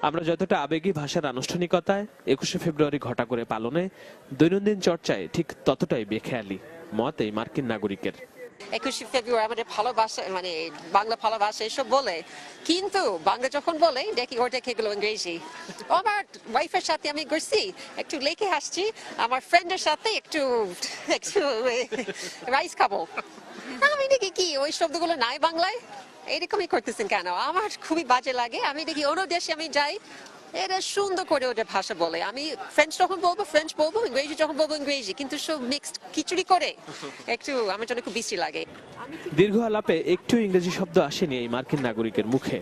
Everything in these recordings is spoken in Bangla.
আমরা যতটা আবেগী ভাষার আনুষ্ঠানিকতায় 21শে ফেব্রুয়ারি ঘটা করে পালনে দৈনন্দিন চর্চায় ঠিক ততটাই বেখেয়ালি মত এই মার্কিন নাগরিকের। 21শে ফেব্রুয়ারি আমাদের ভালোবাসা মানে বাংলা ভালোবাসা এসব বলে, কিন্তু বাংলা যখন বলে দেখি ওটা এগুলো ইংরেজি। আমার ওয়াইফের সাথে আমি গেছি একটু লেকে আসছি, আমার ফ্রেন্ডের সাথে একটু একটু রাইস খাবো, আমি দেখি কি ওই শব্দগুলো নাই বাংলায়, এরকমই করতেছেন কেন? আমার খুবই বাজে লাগে। আমি দেখি অন্য দেশে আমি যাই, এটা সুন্দর করে ওদের ভাষা বলে, আমি ফ্রেঞ্চ যখন বলবো ফ্রেঞ্চ বলবো, ইংরেজি যখন বলবো ইংরেজি, কিন্তু সব মিক্সড খিচুড়ি করে একটু আমার জন্য খুব বিশ্রী লাগে। দীর্ঘ আলাপে একটু ইংরেজি শব্দ আসেনি এই মার্কিন নাগরিকের মুখে।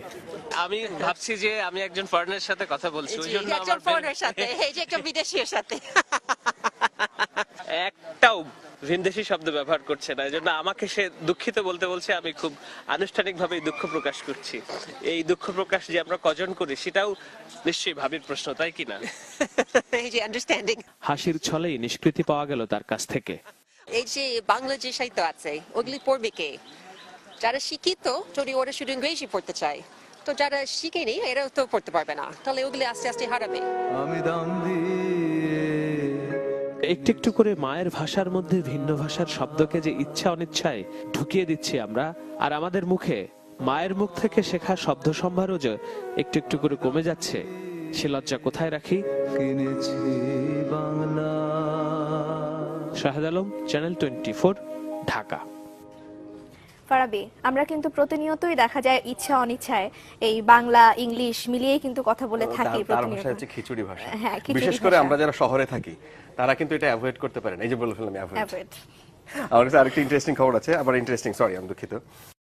আমি ভাবছি যে আমি একজন ফরেনারের সাথে কথা বলছি, ওই জন্য একজন ফরেনারের সাথে, এই যে একজন বিদেশীর সাথে একটাও ভিনদেশী শব্দ ব্যবহার করছে না, এই জন্য আমাকে সে দুঃখিত বলতে বলছে। আমি খুব আনুষ্ঠানিকভাবে দুঃখ প্রকাশ করছি। এই দুঃখ প্রকাশ যে আমরা কজন করি সেটাও নিশ্চয়ই ভাবির প্রশ্ন, তাই কি না? এই যে আন্ডারস্ট্যান্ডিং, হাসির ছলেই নিষ্কৃতি পাওয়া গেল তার কাছ থেকে। এই যে বাংলা যে সাহিত্য আছে ওগুলি পড়বে কে? যারা শিক্ষিত যদি ওরা শুধু ইংরেজি পড়তে চায়, তো যারা শিখেনি এরাও তো পড়তে পারবে না, তাহলে ওগুলি আস্তে আস্তে হারাবে। একটু একটু করে মায়ের ভাষার মধ্যে ভিন্ন ভাষার শব্দকে যে ইচ্ছা অনিচ্ছায় ঢুকিয়ে দিচ্ছি আমরা, আর আমাদের মুখে মায়ের মুখ থেকে শেখা শব্দ সম্ভারও যে একটু একটু করে কমে যাচ্ছে, সে লজ্জা কোথায় রাখি? শাহেদ আলম, চ্যানেল 24, ঢাকা। ফারাবি, আমরা কিন্তু প্রতিনিয়তই দেখা যায় ইচ্ছা অনিচ্ছায় এই বাংলা ইংলিশ মিলিয়ে কিন্তু কথা বলে থাকি। তার ভাষা হচ্ছে খিচুড়ি ভাষা। হ্যাঁ, বিশেষ করে আমরা যারা শহরে থাকি তারা কিন্তু এটা অ্যাভয়েড করতে পারেন। এই যে বলে ফেললাম অ্যাভয়েড। অ্যাভয়েড। আমার কাছে আরেকটা ইন্টারেস্টিং খবর আছে, আবার ইন্টারেস্টিং, সরি আমি দুঃখিত।